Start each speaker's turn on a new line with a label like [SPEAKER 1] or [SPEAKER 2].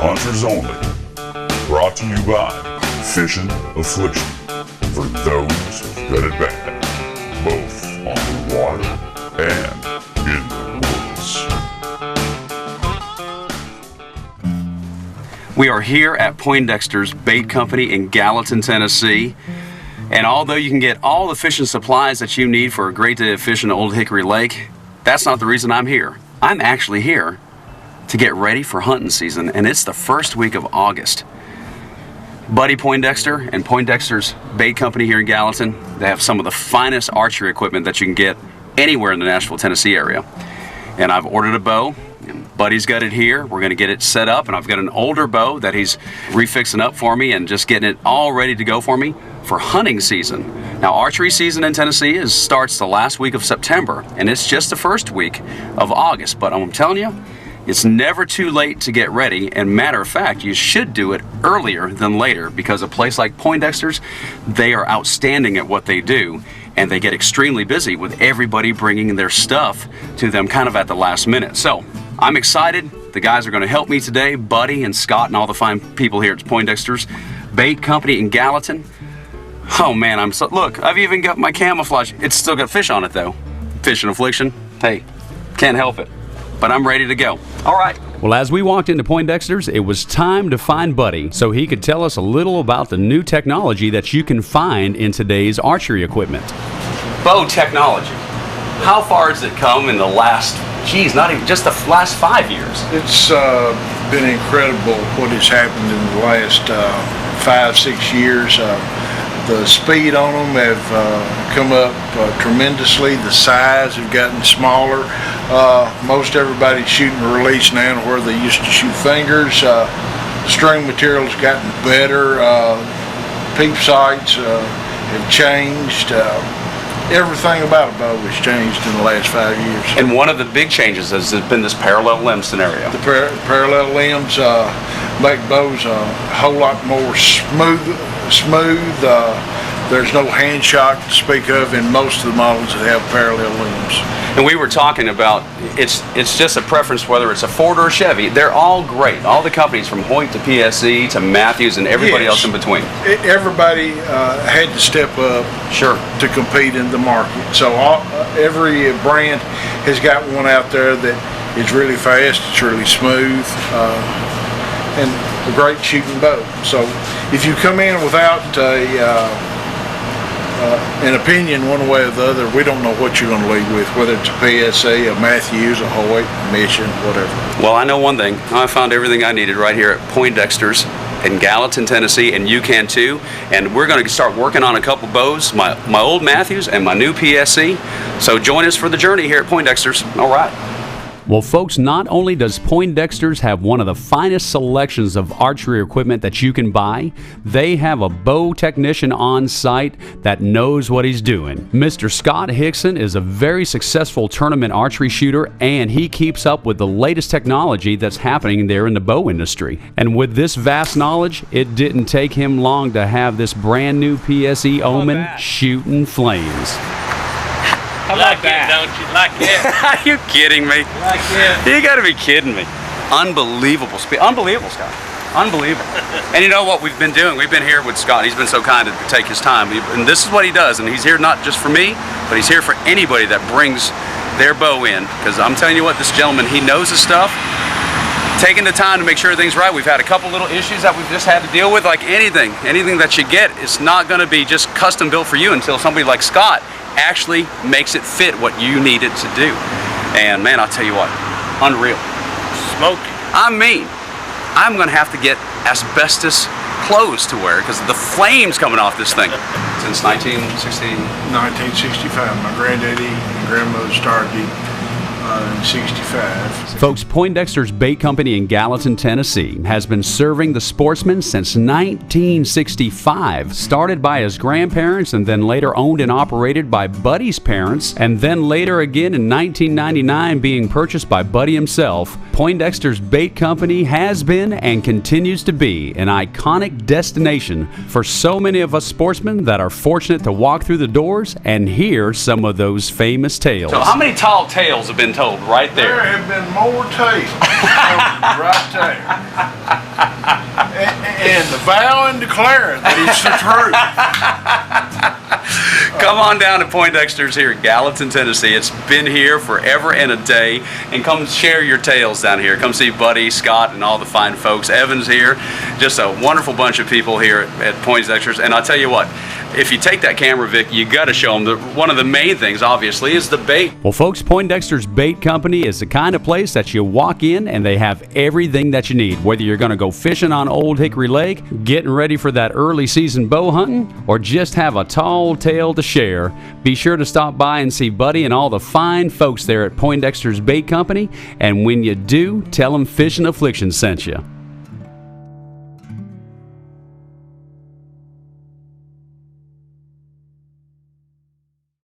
[SPEAKER 1] hunters only. Brought to you by Fishin, Affliction, for those who've got it bad, both on the water and in the woods.
[SPEAKER 2] We are here at Poindexter's Bait Company in Gallatin, Tennessee. And although you can get all the fishing supplies that you need for a great day of fishing at Old Hickory Lake, that's not the reason I'm here. I'm actually here to get ready for hunting season, and it's the first week of August. Buddy Poindexter and Poindexter's Bait Company here in Gallatin, they have some of the finest archery equipment that you can get anywhere in the Nashville, Tennessee area. And I've ordered a bow, and Buddy's got it here. We're gonna get it set up, and I've got an older bow that he's refixing up for me and just getting it all ready to go for me for hunting season. Now, archery season in Tennessee starts the last week of September, and it's just the first week of August. But I'm telling you, it's never too late to get ready, and matter of fact, you should do it earlier than later, because a place like Poindexter's, they are outstanding at what they do, and they get extremely busy with everybody bringing their stuff to them kind of at the last minute. So I'm excited. The guys are going to help me today, Buddy and Scott and all the fine people here at Poindexter's Bait Company in Gallatin. Oh man, look, I've even got my camouflage. It's still got fish on it though. Fishin' Affliction. Hey, can't help it. But I'm ready to go. All right.
[SPEAKER 3] Well, as we walked into Poindexter's, it was time to find Buddy so he could tell us a little about the new technology that you can find in today's archery equipment.
[SPEAKER 2] Bow technology. How far has it come in the last, not even just the last 5 years?
[SPEAKER 4] It's been incredible what has happened in the last 5-6 years. The speed on them have come up tremendously. The size have gotten smaller. Most everybody's shooting a release now where they used to shoot fingers. String material's gotten better. Peep sights have changed. Everything about a bow has changed in the last 5 years.
[SPEAKER 2] And one of the big changes has been this parallel limb scenario.
[SPEAKER 4] The parallel limbs make bows a whole lot more smooth. There's no hand shock to speak of in most of the models that have parallel limbs.
[SPEAKER 2] And we were talking about it's just a preference whether it's a Ford or a Chevy. They're all great. All the companies from Hoyt to PSE to Matthews and everybody else in between.
[SPEAKER 4] Everybody had to step up to compete in the market. So every brand has got one out there that is really fast, it's really smooth, and a great shooting bow. So if you come in without an opinion one way or the other, we don't know what you're going to lead with, whether it's a PSA, a Matthews, a Hoyt, a Mission, whatever.
[SPEAKER 2] Well, I know one thing. I found everything I needed right here at Poindexter's in Gallatin, Tennessee, and you can too. And we're going to start working on a couple bows, my old Matthews and my new PSE. So join us for the journey here at Poindexter's. All right.
[SPEAKER 3] Well, folks, not only does Poindexter's have one of the finest selections of archery equipment that you can buy, they have a bow technician on site that knows what he's doing. Mr. Scott Hickson is a very successful tournament archery shooter, and he keeps up with the latest technology that's happening there in the bow industry. And with this vast knowledge, it didn't take him long to have this brand new PSE Omen shooting flames.
[SPEAKER 5] How about that? Don't you like it?
[SPEAKER 2] Are you kidding me?
[SPEAKER 5] Like it?
[SPEAKER 2] You got to be kidding me. Unbelievable speed. Unbelievable, Scott. Unbelievable. And you know what we've been doing? We've been here with Scott. He's been so kind to take his time. And this is what he does. And he's here not just for me, but he's here for anybody that brings their bow in. Because I'm telling you what, this gentleman, he knows his stuff. Taking the time to make sure everything's right. We've had a couple little issues that we've just had to deal with. Like anything that you get, it's not going to be just custom built for you until somebody like Scott actually makes it fit what you need it to do. And man, I'll tell you what, unreal.
[SPEAKER 5] Smoky.
[SPEAKER 2] I mean, I'm gonna have to get asbestos clothes to wear because the flames coming off this thing. Since 1965,
[SPEAKER 4] my granddaddy and grandmother started in 65.
[SPEAKER 3] Folks, Poindexter's Bait Company in Gallatin, Tennessee has been serving the sportsman since 1965. Started by his grandparents and then later owned and operated by Buddy's parents, and then later again in 1999 being purchased by Buddy himself. Poindexter's Bait Company has been and continues to be an iconic destination for so many of us sportsmen that are fortunate to walk through the doors and hear some of those famous tales.
[SPEAKER 2] So how many tall tales have been been told right
[SPEAKER 4] There
[SPEAKER 2] there.
[SPEAKER 4] have been more tales right there. And the vow and declare that it's the truth.
[SPEAKER 2] Come on down to Poindexters here at Gallatin, Tennessee. It's been here forever and a day. And come share your tales down here. Come see Buddy, Scott, and all the fine folks. Evan's here. Just a wonderful bunch of people here at Poindexters. And I'll tell you what, if you take that camera, Vic, you got to show them one of the main things, obviously, is the bait.
[SPEAKER 3] Well, folks, Poindexter's Bait Company is the kind of place that you walk in and they have everything that you need. Whether you're going to go fishing on Old Hickory Lake, getting ready for that early season bow hunting, or just have a tall tale to share, be sure to stop by and see Buddy and all the fine folks there at Poindexter's Bait Company. And when you do, tell them Fishin' Affliction sent you.